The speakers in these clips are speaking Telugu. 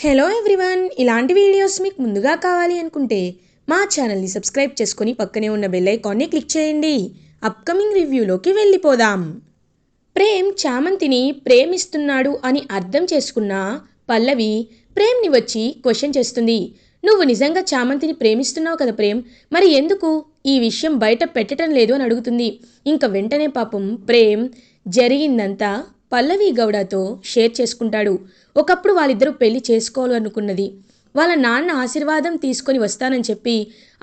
హలో ఎవ్రీవన్, ఇలాంటి వీడియోస్ మీకు ముందుగా కావాలి అనుకుంటే మా ఛానల్ని సబ్స్క్రైబ్ చేసుకొని పక్కనే ఉన్న బెల్ ఐకాన్ని క్లిక్ చేయండి. అప్కమింగ్ రివ్యూలోకి వెళ్ళిపోదాం. ప్రేమ్ చామంతిని ప్రేమిస్తున్నాడు అని అర్థం చేసుకున్న పల్లవి ప్రేమ్ని వచ్చి క్వశ్చన్ చేస్తుంది. నువ్వు నిజంగా చామంతిని ప్రేమిస్తున్నావు కదా ప్రేమ్, మరి ఎందుకు ఈ విషయం బయట పెట్టడం లేదు అని అడుగుతుంది. ఇంకా వెంటనే పాపం ప్రేమ్ జరిగిందంతా పల్లవి గౌడతో షేర్ చేసుకుంటాడు. ఒకప్పుడు వాళ్ళిద్దరూ పెళ్లి చేసుకోవాలనుకున్నది. వాళ్ళ నాన్న ఆశీర్వాదం తీసుకొని వస్తానని చెప్పి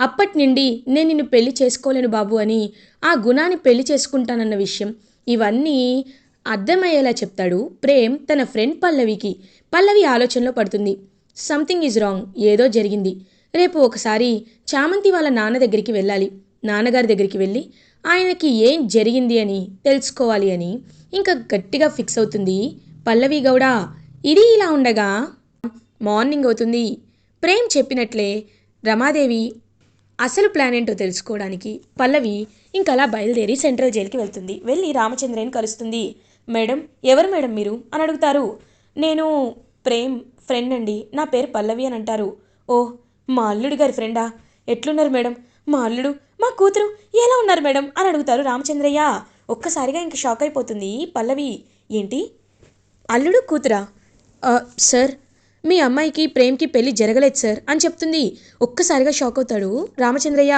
అప్పటి నుండి నేను నిన్ను పెళ్లి చేసుకోలేను బాబు అని ఆ గుణాన్ని పెళ్లి చేసుకుంటానన్న విషయం ఇవన్నీ అర్థమయ్యేలా చెప్తాడు ప్రేమ్ తన ఫ్రెండ్ పల్లవికి. పల్లవి ఆలోచనలో పడుతుంది. సంథింగ్ ఈజ్ రాంగ్, ఏదో జరిగింది. రేపు ఒకసారి చామంతి వాళ్ళ నాన్న దగ్గరికి వెళ్ళాలి. నాన్నగారి దగ్గరికి వెళ్ళి ఆయనకి ఏం జరిగింది అని తెలుసుకోవాలి అని ఇంకా గట్టిగా ఫిక్స్ అవుతుంది పల్లవి గౌడ. ఇది ఇలా ఉండగా మార్నింగ్ అవుతుంది. ప్రేమ్ చెప్పినట్లే రమాదేవి అసలు ప్లాన్ ఏంటో తెలుసుకోవడానికి పల్లవి ఇంకలా బయలుదేరి సెంట్రల్ జైలుకి వెళ్తుంది. వెళ్ళి రామచంద్రని కలుస్తుంది. మేడం, ఎవరు మేడం మీరు అని అడుగుతారు. నేను ప్రేమ్ ఫ్రెండ్ అండి, నా పేరు పల్లవి అని అంటారు. ఓ, మా అల్లుడి గారి ఫ్రెండా? ఎట్లున్నారు మేడం? మా అల్లుడు, మా కూతురు ఎలా ఉన్నారు మేడం అని అడుగుతారు రామచంద్రయ్య. ఒక్కసారిగా ఇంక షాక్ అయిపోతుంది పల్లవి. ఏంటి, అల్లుడు కూతురా? సార్, మీ అమ్మాయికి ప్రేమ్కి పెళ్లి జరగలేదు సార్ అని చెప్తుంది. ఒక్కసారిగా షాక్ అవుతాడు రామచంద్రయ్య.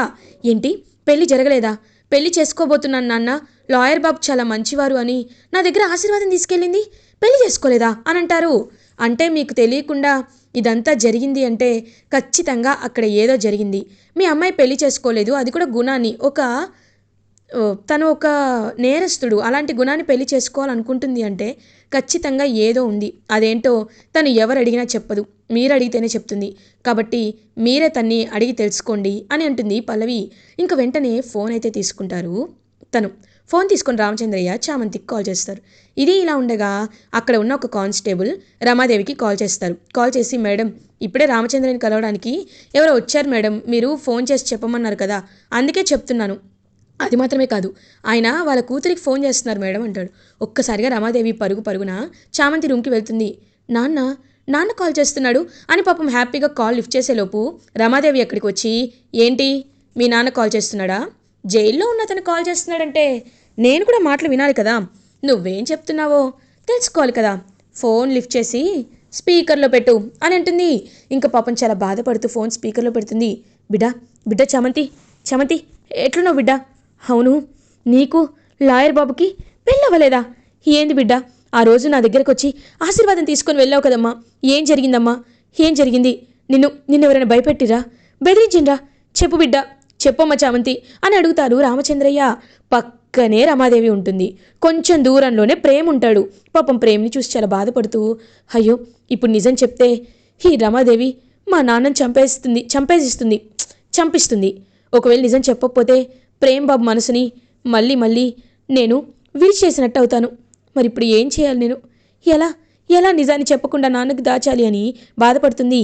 ఏంటి, పెళ్లి జరగలేదా? పెళ్లి చేసుకోబోతున్నాను నాన్న, లాయర్ బాబు చాలా మంచివారు అని నా దగ్గర ఆశీర్వాదం తీసుకెళ్ళింది, పెళ్లి చేసుకోలేదా అని అంటారు. అంటే మీకు తెలియకుండా ఇదంతా జరిగింది అంటే ఖచ్చితంగా అక్కడ ఏదో జరిగింది. మీ అమ్మాయి పెళ్లి చేసుకోలేదు, అది కూడా గుణాన్ని, తను ఒక నేరస్తుడు, అలాంటి గుణాన్ని పెళ్లి చేసుకోవాలనుకుంటుంది అంటే ఖచ్చితంగా ఏదో ఉంది. అదేంటో తను ఎవరు అడిగినా చెప్పదు, మీరు అడిగితేనే చెప్తుంది. కాబట్టి మీరే తన్ని అడిగి తెలుసుకోండి అని అంటుంది పల్లవి. ఇంక వెంటనే ఫోన్ అయితే తీసుకుంటారు. తను ఫోన్ తీసుకొని రామచంద్రయ్య చామంతికి కాల్ చేస్తారు. ఇది ఇలా ఉండగా అక్కడ ఉన్న ఒక కానిస్టేబుల్ రమాదేవికి కాల్ చేస్తారు. కాల్ చేసి, మేడం, ఇప్పుడే రామచంద్రని కలవడానికి ఎవరో వచ్చారు మేడం, మీరు ఫోన్ చేసి చెప్పమన్నారు కదా, అందుకే చెప్తున్నాను. అది మాత్రమే కాదు, ఆయన వాళ్ళ కూతురికి ఫోన్ చేస్తున్నారు మేడం అంటాడు. ఒక్కసారిగా రమాదేవి పరుగున చామంతి రూమ్కి వెళ్తుంది. నాన్న నాన్న కాల్ చేస్తున్నాడు అని పాపం హ్యాపీగా కాల్ లిఫ్ట్ చేసేలోపు రమాదేవి అక్కడికి వచ్చి, ఏంటి, మీ నాన్న కాల్ చేస్తున్నాడా? జైల్లో ఉన్న అతను కాల్ చేస్తున్నాడంటే నేను కూడా మాటలు వినాలి కదా, నువ్వేం చెప్తున్నావో తెలుసుకోవాలి కదా, ఫోన్ లిఫ్ట్ చేసి స్పీకర్లో పెట్టు అని అంటుంది. ఇంకా పాపం చాలా బాధపడుతూ ఫోన్ స్పీకర్లో పెడుతుంది. బిడ్డ బిడ్డ చామంతి, చామంతి ఎట్లున్నావు బిడ్డ? అవును, నీకు లాయర్ బాబుకి పెళ్ళవలేదా? ఏంది బిడ్డ, ఆ రోజు నా దగ్గరకు వచ్చి ఆశీర్వాదం తీసుకొని వెళ్ళావు కదమ్మా, ఏం జరిగిందమ్మా? ఏం జరిగింది? నిన్నెవరైనా భయపెట్టిరా, బెదిరించిండ్రా? చెప్పు బిడ్డ, చెప్పమ్మా చామంతి అని అడుగుతారు రామచంద్రయ్య. పక్కనే రమాదేవి ఉంటుంది. కొంచెం దూరంలోనే ప్రేమ్ ఉంటాడు. పాపం ప్రేమ్ని చూసి చాలా బాధపడుతూ, అయ్యో, ఇప్పుడు నిజం చెప్తే ఈ రమాదేవి మా నాన్నని చంపిస్తుంది. ఒకవేళ నిజం చెప్పకపోతే ప్రేమ్ బాబు మనసుని మళ్ళీ నేను విరిచేసినట్టు అవుతాను. మరి ఇప్పుడు ఏం చేయాలి నేను? ఎలా ఎలా నిజాన్ని చెప్పకుండా నాన్నకు దాచాలి అని బాధపడుతుంది.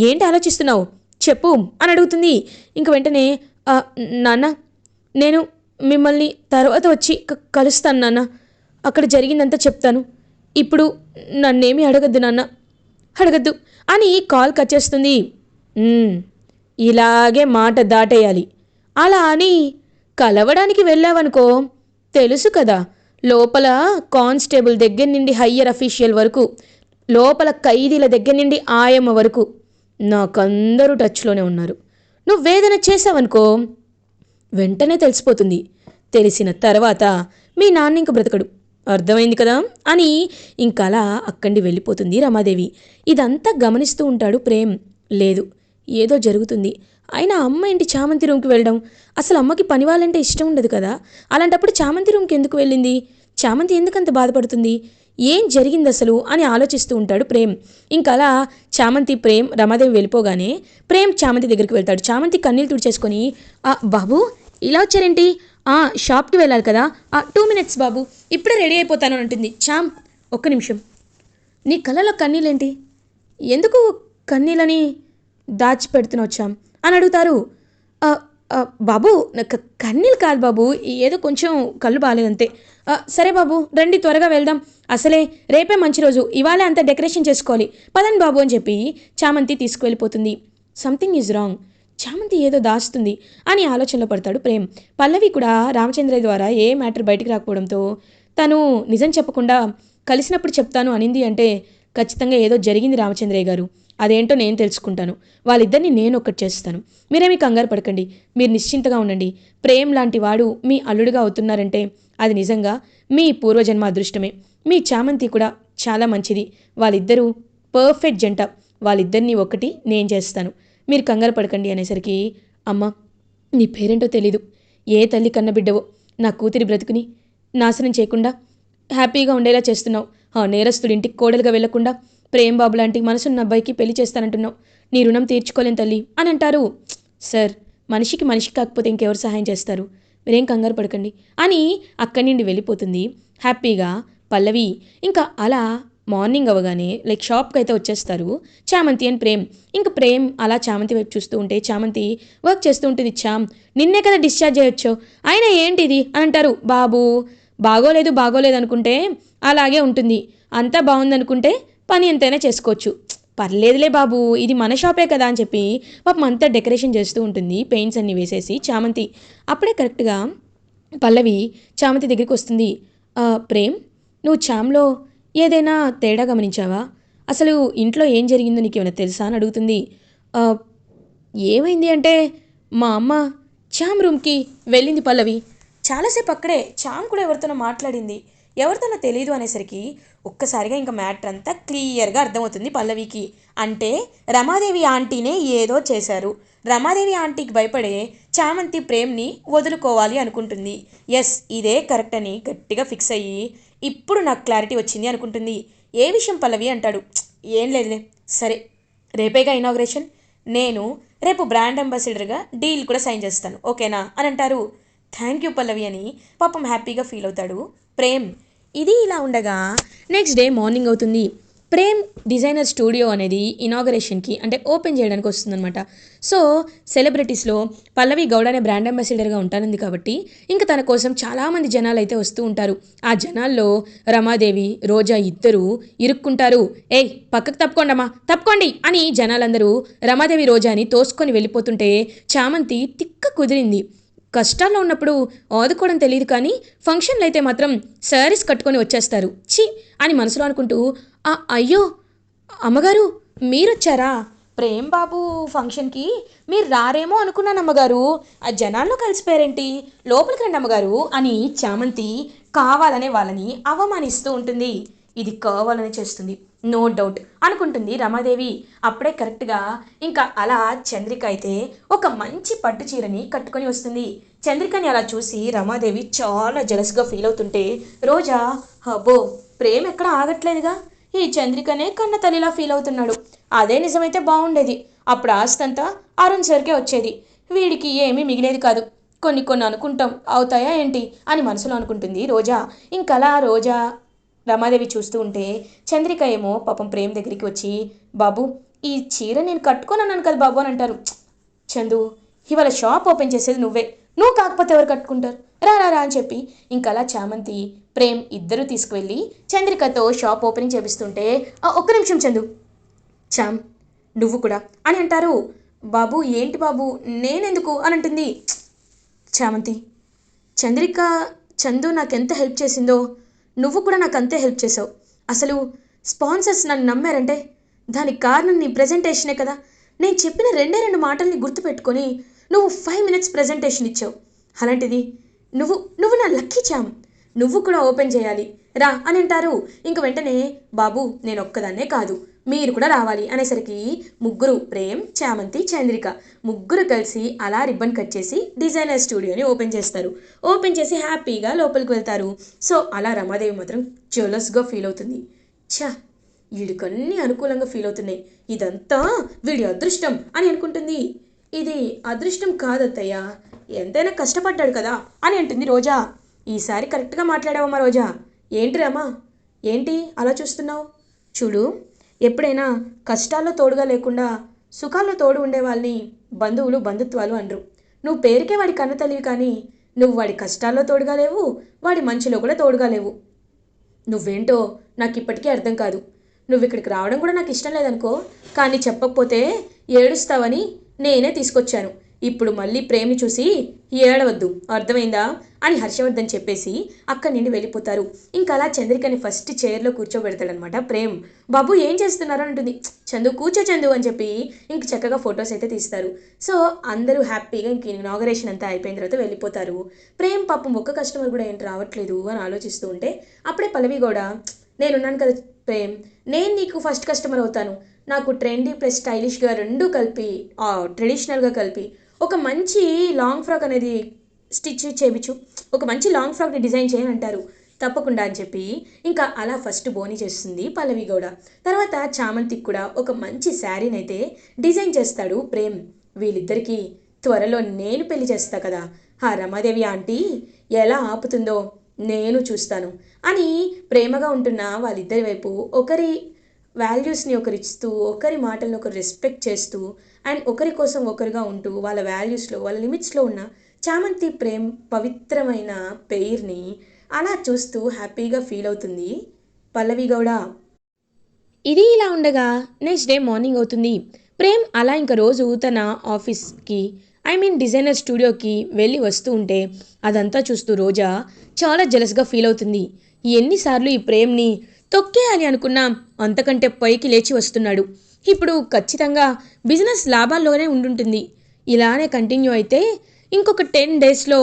ఏంటి ఆలోచిస్తున్నావు, చెప్పు అని అడుగుతుంది. ఇంక వెంటనే, నాన్న, నేను మిమ్మల్ని తర్వాత వచ్చి కలుస్తాను నాన్న, అక్కడ జరిగిందంతా చెప్తాను. ఇప్పుడు నన్నేమీ అడగద్దు నాన్న, అడగద్దు అని కాల్ కట్ చేస్తుంది. ఇలాగే మాట దాటేయాలి. అలా అని కలవడానికి వెళ్ళావనుకో, తెలుసు కదా, లోపల కానిస్టేబుల్ దగ్గర నుండి హయ్యర్ అఫీషియల్ వరకు, లోపల ఖైదీల దగ్గర నుండి ఆయమ్మ వరకు నాకందరూ టచ్లోనే ఉన్నారు. నువ్వేదైనా చేసావనుకో వెంటనే తెలిసిపోతుంది. తెలిసిన తర్వాత మీ నాన్న ఇంక బ్రతకడు, అర్థమైంది కదా అని ఇంకలా అక్కడి వెళ్ళిపోతుంది రమాదేవి. ఇదంతా గమనిస్తూ ఉంటాడు ప్రేమ్. లేదు, ఏదో జరుగుతుంది. అయినా అమ్మ ఏంటి చామంతి రూమ్కి వెళ్ళడం? అసలు అమ్మకి పని వాళ్ళంటే ఇష్టం ఉండదు కదా, అలాంటప్పుడు చామంతి రూమ్కి ఎందుకు వెళ్ళింది? చామంతి ఎందుకంత బాధపడుతుంది? ఏం జరిగింది అసలు అని ఆలోచిస్తూ ఉంటాడు ప్రేమ్. ఇంకలా చామంతి ప్రేమ్ రమాదేవి వెళ్ళిపోగానే ప్రేమ్ చామంతి దగ్గరికి వెళ్తాడు. చామంతి కన్నీళ్ళు తుడిచేసుకొని, బాబు ఇలా వచ్చారేంటి? షాప్కి వెళ్ళాలి కదా, 2 minutes బాబు, ఇప్పుడే రెడీ అయిపోతాను అని అంటుంది. ఒక్క నిమిషం, నీ కళ్ళలో కన్నీళ్ళేంటి? ఎందుకు కన్నీళ్ళని దాచిపెడుతున్నావు చామ్ అని అడుగుతారు. బాబు నాకు కన్నీళ్ళు కాదు బాబు, ఏదో కొంచెం కళ్ళు బాగాలేదంతే. సరే బాబు రండి త్వరగా వెళ్దాం, అసలే రేపే మంచి రోజు, ఇవాళే అంత డెకరేషన్ చేసుకోవాలి, పదండి బాబు అని చెప్పి చామంతి తీసుకువెళ్ళిపోతుంది. సంథింగ్ ఈజ్ రాంగ్, చామంతి ఏదో దాస్తుంది అని ఆలోచనలో పడతాడు ప్రేమ్. పల్లవి కూడా రామచంద్రయ్య ద్వారా ఏ మ్యాటర్ బయటికి రాకపోవడంతో తను నిజం చెప్పకుండా కలిసినప్పుడు చెప్తాను అనింది అంటే ఖచ్చితంగా ఏదో జరిగింది రామచంద్రయ్య గారు, అదేంటో నేను తెలుసుకుంటాను, వాళ్ళిద్దరిని నేను ఒక్కటి చేస్తాను, మీరేమీ కంగారు పడకండి, మీరు నిశ్చింతగా ఉండండి. ప్రేమ్ లాంటి వాడు మీ అల్లుడుగా అవుతున్నారంటే అది నిజంగా మీ పూర్వజన్మ అదృష్టమే. మీ చామంతి కూడా చాలా మంచిది, వాళ్ళిద్దరూ పర్ఫెక్ట్ జంట, వాళ్ళిద్దరినీ ఒకటి నేను చేస్తాను, మీరు కంగారు పడకండి అనేసరికి, అమ్మ నీ పేరేంటో తెలీదు, ఏ తల్లి కన్న బిడ్డవో, నా కూతురి బ్రతుకుని నాశనం చేయకుండా హ్యాపీగా ఉండేలా చేస్తున్నావు, ఆ నేరస్తుడి ఇంటికి కోడలుగా వెళ్లకుండా ప్రేమ్ బాబు లాంటి మనసున్న అబ్బాయికి పెళ్లి చేస్తానంటున్నావు, నీ రుణం తీర్చుకోలేని తల్లి అని అంటారు. సార్ మనిషికి మనిషి కాకపోతే ఇంకెవరు సహాయం చేస్తారు, మీరేం కంగారు పడకండి అని అక్కడి నుండి వెళ్ళిపోతుంది హ్యాపీగా పల్లవి. ఇంకా అలా మార్నింగ్ అవ్వగానే షాప్కి అయితే వచ్చేస్తారు చామంతి అండ్ ప్రేమ్. ఇంకా ప్రేమ్ అలా చామంతి వైపు చూస్తూ ఉంటే చామంతి వర్క్ చేస్తూ ఉంటుంది. నిన్నే కదా డిశ్చార్జ్ చేయొచ్చు, అయినా ఏంటిది అని అంటారు. బాబు బాగోలేదు అనుకుంటే అలాగే ఉంటుంది, అంతా బాగుందనుకుంటే పని ఎంతైనా చేసుకోవచ్చు, పర్లేదులే బాబు ఇది మన షాపే కదా అని చెప్పి పాపం అంతా డెకరేషన్ చేస్తూ ఉంటుంది, పెయింట్స్ అన్నీ వేసేసి చామంతి. అప్పుడే కరెక్ట్గా పల్లవి చామంతి దగ్గరికి వస్తుంది. ప్రేమ్ నువ్వు చామ్లో ఏదైనా తేడా గమనించావా, అసలు ఇంట్లో ఏం జరిగిందో నీకు ఏమైనా తెలుసా అని అడుగుతుంది. "ఆ, ఏమైంది అంటే మా అమ్మ చామ్ రూమ్కి వెళ్ళింది పల్లవి, చాలాసేపు అక్కడే చామ్ కూడా ఎవరితోనో మాట్లాడింది, ఎవరితోనో తెలియదు అనేసరికి ఒక్కసారిగా ఇంకా మ్యాటర్ అంతా క్లియర్గా అర్థమవుతుంది పల్లవికి. అంటే రమాదేవి ఆంటీనే ఏదో చేశారు, రమాదేవి ఆంటీకి భయపడే చామంతి ప్రేమ్ని వదులుకోవాలి అనుకుంటుంది. ఎస్ ఇదే కరెక్ట్ అని గట్టిగా ఫిక్స్ అయ్యి ఇప్పుడు నాకు క్లారిటీ వచ్చింది అనుకుంటుంది. ఏ విషయం పల్లవి అంటాడు. ఏం లేదులే, సరే రేపేగా ఇనాగ్రేషన్, నేను రేపు బ్రాండ్ అంబాసిడర్గా డీల్ కూడా సైన్ చేస్తాను ఓకేనా అని అంటారు. థ్యాంక్ యూ పల్లవి అని పాపం హ్యాపీగా ఫీల్ అవుతాడు ప్రేమ్. ఇది ఇలా ఉండగా నెక్స్ట్ డే మార్నింగ్ అవుతుంది. ప్రేమ్ డిజైనర్ స్టూడియో అనేది ఇనాగరేషన్కి అంటే ఓపెన్ చేయడానికి వస్తుందన్నమాట. సో సెలబ్రిటీస్లో పల్లవి గౌడ అనే బ్రాండ్ అంబాసిడర్గా ఉంటానంది కాబట్టి ఇంకా తన కోసం చాలామంది జనాలు అయితే వస్తూ ఉంటారు. ఆ జనాల్లో రమాదేవి రోజా ఇద్దరు ఇరుక్కుంటారు. ఏయ్ పక్కకు తప్పుకోండమ్మా తప్పుకోండి అని జనాలందరూ రమాదేవి రోజాని తోసుకొని వెళ్ళిపోతుంటే చామంతి తిక్క కుదిరింది. కష్టాల్లో ఉన్నప్పుడు ఆదుకోవడం తెలియదు కానీ ఫంక్షన్లు అయితే మాత్రం శారీస్ కట్టుకొని వచ్చేస్తారు ఛీ అని మనసులో అనుకుంటూ అయ్యో అమ్మగారు మీరొచ్చారా, ప్రేమ్ బాబు ఫంక్షన్కి మీరు రారేమో అనుకున్నాను అమ్మగారు, ఆ జనాల్లో కలిసిపోయారేంటి, లోపలికి రండి అమ్మగారు అని చామంతి కావాలనే వాళ్ళని అవమానిస్తూ ఉంటుంది. ఇది కావాలని చేస్తుంది నో డౌట్ అనుకుంటుంది రమాదేవి. అప్పుడే కరెక్ట్గా ఇంకా అలా చంద్రిక అయితే ఒక మంచి పట్టు చీరని కట్టుకొని వస్తుంది. చంద్రికని అలా చూసి రమాదేవి చాలా జలస్గా ఫీల్ అవుతుంటే రోజా అబ్బో ప్రేమ్ ఎక్కడ ఆగట్లేదుగా, ఈ చంద్రికనే కన్న తల్లిలా ఫీల్ అవుతున్నాడు, అదే నిజమైతే బాగుండేది, అప్పుడు ఆస్తంతా అరుణ్ సర్కే వచ్చేది, వీడికి ఏమీ మిగిలేది కాదు, కొన్ని కొన్ని అనుకుంటాం అవుతాయా ఏంటి అని మనసులో అనుకుంటుంది రోజా. ఇంకలా రోజా రమాదేవి చూస్తూ ఉంటే చంద్రిక ఏమో పాపం ప్రేమ్ దగ్గరికి వచ్చి బాబు ఈ చీర నేను కట్టుకోనన్నాను కదా బాబు అని అంటారు. చందు ఇవాళ షాప్ ఓపెన్ చేసేది నువ్వు కాకపోతే ఎవరు కట్టుకుంటారు, రా అని చెప్పి ఇంకలా చామంతి ప్రేమ్ ఇద్దరూ తీసుకువెళ్ళి చంద్రికతో షాప్ ఓపెనింగ్ చేపిస్తుంటే ఒక్క నిమిషం చందు, చామ్ నువ్వు కూడా అని అంటారు. బాబు ఏంటి బాబు నేనెందుకు అని అంటుంది చామంతి. చంద్రిక చందు నాకెంత హెల్ప్ చేసిందో నువ్వు కూడా నాకు అంతే హెల్ప్ చేసావు, అసలు స్పాన్సర్స్ నన్ను నమ్మారంటే దానికి కారణం నీ ప్రజెంటేషనే కదా, నేను చెప్పిన రెండు మాటల్ని గుర్తుపెట్టుకొని నువ్వు 5 minutes ప్రజెంటేషన్ ఇచ్చావు, అలాంటిది నువ్వు నా లక్కీ చామ్, నువ్వు కూడా ఓపెన్ చేయాలి రా అని అంటారు. ఇంక వెంటనే బాబు నేను ఒక్కదాన్నే కాదు మీరు కూడా రావాలి అనేసరికి ముగ్గురు ప్రేమ్ చామంతి చంద్రిక ముగ్గురు కలిసి అలా రిబ్బన్ కట్ చేసి డిజైనర్ స్టూడియోని ఓపెన్ చేస్తారు. ఓపెన్ చేసి హ్యాపీగా లోపలికి వెళ్తారు. సో అలా రమాదేవి మాత్రం జెలస్గా ఫీల్ అవుతుంది. ఛా వీడికన్నీ అనుకూలంగా ఫీల్ అవుతున్నాయి, ఇదంతా వీడి అదృష్టం అని అనుకుంటుంది. ఇది అదృష్టం కాదత్తయ్య, ఎంతైనా కష్టపడ్డాడు కదా అని అంటుంది రోజా. ఈసారి కరెక్ట్గా మాట్లాడావమ్మా రోజా. ఏంటి రమా ఏంటి అలా చూస్తున్నావు, చూడు ఎప్పుడైనా కష్టాల్లో తోడుగా లేకుండా సుఖాల్లో తోడు ఉండే వాళ్ళని బంధువులు బంధుత్వాలు అనరు, నువ్వు పేరుకే వాడి కన్న తల్లివి కానీ నువ్వు వాడి కష్టాల్లో తోడుగా లేవు, వాడి మంచిలో కూడా తోడుగా లేవు. నువ్వేంటో నాకు ఇప్పటికీ అర్థం కాదు. నువ్వు ఇక్కడికి రావడం కూడా నాకు ఇష్టం లేదనుకో, కానీ చెప్పకపోతే ఏడుస్తావని నేనే తీసుకొచ్చాను. ఇప్పుడు మళ్ళీ ప్రేమ్ని చూసి ఏడవద్దు, అర్థమైందా అని హర్షవర్ధన్ చెప్పేసి అక్కడి నుండి వెళ్ళిపోతారు. ఇంకా అలా చంద్రికని ఫస్ట్ చైర్లో కూర్చోబెడతాడనమాట ప్రేమ్. బాబు ఏం చేస్తున్నారు అంటుంది. చందు కూర్చో చందు అని చెప్పి ఇంక చక్కగా ఫొటోస్ అయితే తీస్తారు. సో అందరూ హ్యాపీగా ఇంక ఇనాగరేషన్ అంతా అయిపోయిన తర్వాత వెళ్ళిపోతారు. ప్రేమ్ పాపం ఒక్క కస్టమర్ కూడా ఏంటి రావట్లేదు అని ఆలోచిస్తూ ఉంటే అప్పుడే పల్లవి కూడా, నేనున్నాను కదా ప్రేమ్, నేను నీకు ఫస్ట్ కస్టమర్ అవుతాను. నాకు ట్రెండీ ప్లస్ స్టైలిష్గా రెండూ కలిపి, ట్రెడిషనల్గా కలిపి ఒక మంచి లాంగ్ ఫ్రాక్ అనేది స్టిచ్ చేయించు, ఒక మంచి లాంగ్ ఫ్రాక్ని డిజైన్ చేయని అంటారు. తప్పకుండా అని చెప్పి ఇంకా అలా ఫస్ట్ బోని చేస్తుంది పల్లవి గౌడ. తర్వాత చామంతికి కూడా ఒక మంచి శారీని అయితే డిజైన్ చేస్తాడు ప్రేమ్. వీళ్ళిద్దరికీ త్వరలో నేను పెళ్లి చేస్తా కదా, ఆ రమాదేవి ఆంటీ ఎలా ఆపుతుందో నేను చూస్తాను అని ప్రేమగా ఉంటున్న వాళ్ళిద్దరి వైపు ఒకరి వాల్యూస్ని ఒకరు ఇస్తూ, ఒకరి మాటలను ఒకరు రెస్పెక్ట్ చేస్తూ, అండ్ ఒకరి కోసం ఒకరుగా ఉంటూ వాళ్ళ వాల్యూస్లో వాళ్ళ లిమిట్స్లో ఉన్న చామంతి ప్రేమ్ పవిత్రమైన పెయిర్ని అలా చూస్తూ హ్యాపీగా ఫీల్ అవుతుంది పల్లవి గౌడ. ఇది ఇలా ఉండగా నెక్స్ట్ డే మార్నింగ్ అవుతుంది. ప్రేమ్ అలా ఇంకా రోజు తన ఆఫీస్కి, డిజైనర్ స్టూడియోకి వెళ్ళి వస్తూ ఉంటే అదంతా చూస్తూ రోజా చాలా జెలస్గా ఫీల్ అవుతుంది. ఎన్నిసార్లు ఈ ప్రేమ్ని తొక్కేయాలి అనుకున్నా అంతకంటే పైకి లేచి వస్తున్నాడు. ఇప్పుడు ఖచ్చితంగా బిజినెస్ లాభాల్లోనే ఉండుంటుంది. ఇలానే కంటిన్యూ అయితే ఇంకొక 10 డేస్లో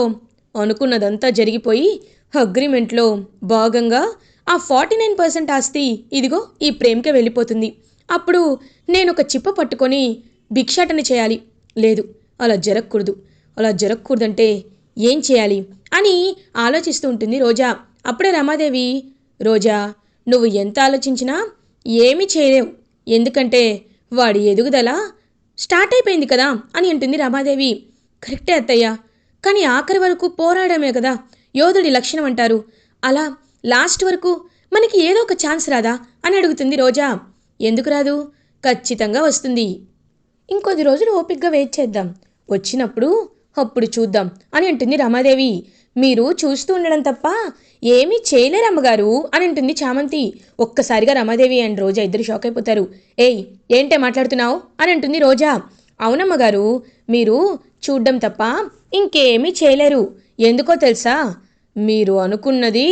అనుకున్నదంతా జరిగిపోయి అగ్రిమెంట్లో భాగంగా ఆ 49% ఆస్తి ఇదిగో ఈ ప్రేమ్కే వెళ్ళిపోతుంది. అప్పుడు నేను ఒక చిప్ప పట్టుకొని భిక్షాటన చేయాలి. లేదు, అలా జరగకూడదు. అలా జరగకూడదంటే ఏం చేయాలి అని ఆలోచిస్తూ ఉంటుంది రోజా. అప్పుడే రమాదేవి, రోజా నువ్వు ఎంత ఆలోచించినా ఏమీ చేయలేవు, ఎందుకంటే వాడి ఎదుగుదల స్టార్ట్ అయిపోయింది కదా అని అంటుంది రమాదేవి. కరెక్టే అత్తయ్య, కానీ ఆఖరి వరకు పోరాడమే కదా యోధుడి లక్షణం అంటారు. అలా లాస్ట్ వరకు మనకి ఏదో ఒక ఛాన్స్ రాదా అని అడుగుతుంది రోజా. ఎందుకు రాదు, ఖచ్చితంగా వస్తుంది. ఇంకొద్ది రోజులు ఓపికగా వెయిట్ చేద్దాం, వచ్చినప్పుడు అప్పుడు చూద్దాం అని అంటుంది రమాదేవి. మీరు చూస్తూ ఉండడం తప్ప ఏమీ చేయలేరు అమ్మగారు అని అంటుంది చామంతి. ఒక్కసారిగా రమాదేవి అండ్ రోజా ఇద్దరు షాక్ అయిపోతారు. ఏయ్ ఏంటే మాట్లాడుతున్నావు అని అంటుంది రోజా. అవునమ్మగారు, మీరు చూడ్డం తప్ప ఇంకేమీ చేయలేరు. ఎందుకో తెలుసా, మీరు అనుకున్నది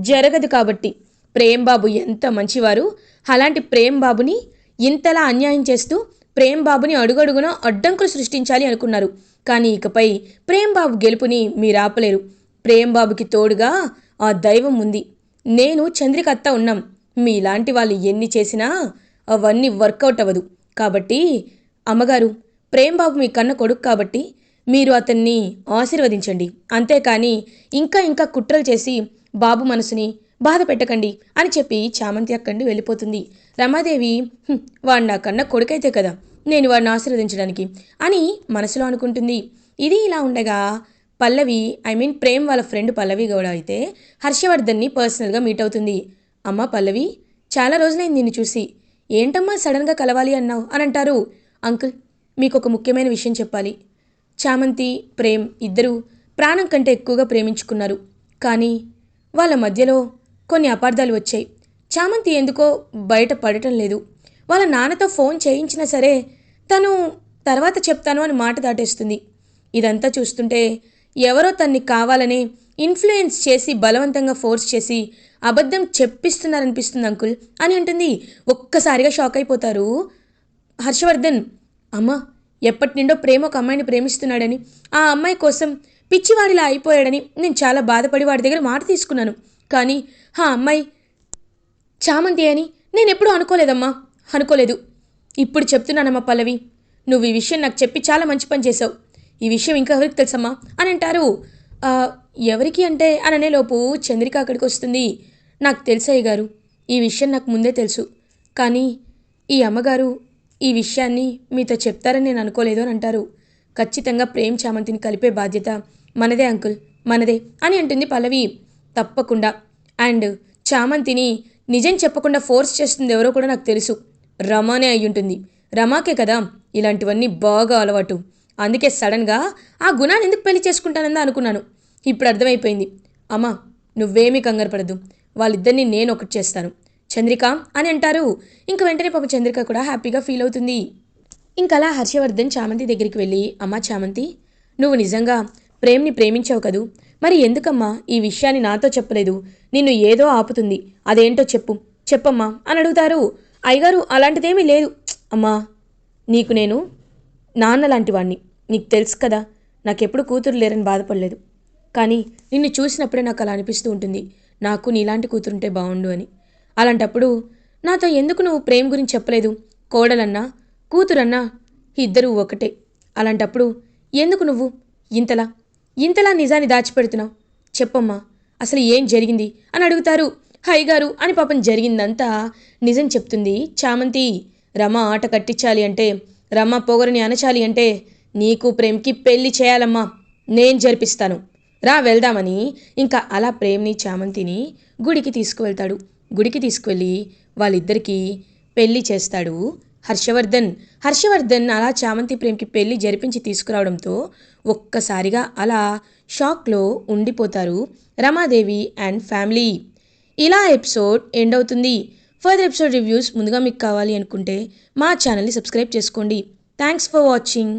జరగదు కాబట్టి. ప్రేమ్ బాబు ఎంత మంచివారు, అలాంటి ప్రేమ్ బాబుని ఇంతలా అన్యాయం చేస్తూ ప్రేమ్ బాబుని అడుగడుగున అడ్డంకులు సృష్టించాలి అనుకున్నారు. కానీ ఇకపై ప్రేమ్ బాబు గెలుపుని మీరు ఆపలేరు. ప్రేమ్ బాబుకి తోడుగా ఆ దైవం ఉంది, నేను చంద్రిక అత్త ఉన్నాం. మీలాంటి వాళ్ళు ఎన్ని చేసినా అవన్నీ వర్కౌట్ అవ్వదు. కాబట్టి అమ్మగారు, ప్రేమ్ బాబు మీ కన్న కొడుకు కాబట్టి మీరు అతన్ని ఆశీర్వదించండి, అంతేకాని ఇంకా ఇంకా కుట్రలు చేసి బాబు మనసుని బాధ పెట్టకండి అని చెప్పి చామంతి అక్కడి వెళ్ళిపోతుంది. రమాదేవి, వాడు నా కన్న కొడుకైతే కదా నేను వాడిని ఆశీర్వదించడానికి అని మనసులో అనుకుంటుంది. ఇది ఇలా ఉండగా పల్లవి, ప్రేమ్ వాళ్ళ ఫ్రెండ్ పల్లవి గౌడ అయితే హర్షవర్ధన్ని పర్సనల్గా మీట్ అవుతుంది. అమ్మ పల్లవి, చాలా రోజులైంది నిన్ను చూసి, ఏంటమ్మా సడన్గా కలవాలి అన్నావు అని అంటారు. అంకుల్, మీకు ఒక ముఖ్యమైన విషయం చెప్పాలి. చామంతి ప్రేమ్ ఇద్దరూ ప్రాణం కంటే ఎక్కువగా ప్రేమించుకున్నారు. కానీ వాళ్ళ మధ్యలో కొన్ని అపార్థాలు వచ్చాయి. చామంతి ఎందుకో బయట పడటం లేదు. వాళ్ళ నాన్నతో ఫోన్ చేయించినా సరే తను తర్వాత చెప్తాను అని మాట దాటేస్తుంది. ఇదంతా చూస్తుంటే ఎవరో తన్ని కావాలని ఇన్ఫ్లుయెన్స్ చేసి బలవంతంగా ఫోర్స్ చేసి అబద్ధం చెప్పిస్తున్నారనిపిస్తుంది అంకుల్ అని అంటుంది. ఒక్కసారిగా షాక్ అయిపోతారు హర్షవర్ధన్. అమ్మ, ఎప్పటి నుండో ప్రేమ ఒక అమ్మాయిని ప్రేమిస్తున్నాడని, ఆ అమ్మాయి కోసం పిచ్చివాడిలా అయిపోయాడని నేను చాలా బాధపడి వాడి దగ్గర మాట తీసుకున్నాను. కానీ ఆ అమ్మాయి చామంతి అని నేను ఎప్పుడూ అనుకోలేదమ్మా, అనుకోలేదు. ఇప్పుడు చెప్తున్నానమ్మా పల్లవి, నువ్వు ఈ విషయం నాకు చెప్పి చాలా మంచి పని చేసావు. ఈ విషయం ఇంకా ఎవరికి తెలుసమ్మా అని అంటారు. ఎవరికి అంటే అని అనేలోపు చంద్రిక అక్కడికి వస్తుంది. నాకు తెలుసయ్య గారు, ఈ విషయం నాకు ముందే తెలుసు, కానీ ఈ అమ్మగారు ఈ విషయాన్ని మీతో చెప్తారని నేను అనుకోలేదు అని అంటారు. ఖచ్చితంగా ప్రేమ్ చామంతిని కలిపే బాధ్యత మనదే అంకుల్, మనదే అని అంటుంది పల్లవి. తప్పకుండా. అండ్ చామంతిని నిజం చెప్పకుండా ఫోర్స్ చేస్తుంది ఎవరో కూడా నాకు తెలుసు, రమానే అయ్యుంటుంది. రమాకే కదా ఇలాంటివన్నీ బాగా అలవాటు. అందుకే సడన్గా ఆ గుణాన్ని ఎందుకు పెళ్లి చేసుకుంటానందా అనుకున్నాను. ఇప్పుడు అర్థమైపోయింది. అమ్మా, నువ్వేమీ కంగారు పడద్దు. వాళ్ళిద్దరిని నేను ఒకటి చేస్తాను, చంద్రిక అని అంటారు. ఇంక వెంటనే పాప చంద్రిక కూడా హ్యాపీగా ఫీల్ అవుతుంది. ఇంకలా హర్షవర్ధన్ చామంతి దగ్గరికి వెళ్ళి, అమ్మా చామంతి, నువ్వు నిజంగా ప్రేమ్ని ప్రేమించావు కదూ, మరి ఎందుకమ్మా ఈ విషయాన్ని నాతో చెప్పలేదు? నిన్ను ఏదో ఆపుతుంది, అదేంటో చెప్పమ్మా అని అడుగుతారు. అయ్యగారు అలాంటిదేమీ లేదు. అమ్మా, నీకు నేను నాన్న లాంటి వాణ్ణి, నీకు తెలుసు కదా, నాకెప్పుడు కూతురు లేరని బాధపడలేదు. కానీ నిన్ను చూసినప్పుడే నాకు అలా అనిపిస్తూ ఉంటుంది, నాకు నీలాంటి కూతురుంటే బాగుండు అని. అలాంటప్పుడు నాతో ఎందుకు నువ్వు ప్రేమ గురించి చెప్పలేదు? కోడలన్నా కూతురన్నా ఇద్దరూ ఒకటే. అలాంటప్పుడు ఎందుకు నువ్వు ఇంతలా ఇంతలా నిజాన్ని దాచిపెడుతున్నావు? చెప్పమ్మా, అసలు ఏం జరిగింది అని అడుగుతారు. హైగారు అని పాపం జరిగిందంతా నిజం చెప్తుంది చామంతి. రమ ఆట కట్టించాలి అంటే, రమ పొగరుని అణచాలి అంటే నీకు ప్రేమ్కి పెళ్లి చేయాలమ్మా, నేను జరిపిస్తాను, రా వెళ్దామని ఇంకా అలా ప్రేమ్ని చామంతిని గుడికి తీసుకువెళ్తాడు. గుడికి తీసుకువెళ్ళి వాళ్ళిద్దరికీ పెళ్లి చేస్తాడు హర్షవర్ధన్ అలా చామంతి ప్రేమ్కి పెళ్లి జరిపించి తీసుకురావడంతో ఒక్కసారిగా అలా షాక్లో ఉండిపోతారు రమాదేవి అండ్ ఫ్యామిలీ. ఇలా ఎపిసోడ్ ఎండ్ అవుతుంది. ఫర్దర్ ఎపిసోడ్ రివ్యూస్ ముందుగా మీకు కావాలి అనుకుంటే మా ఛానల్ని సబ్స్క్రైబ్ చేసుకోండి. Thanks for watching.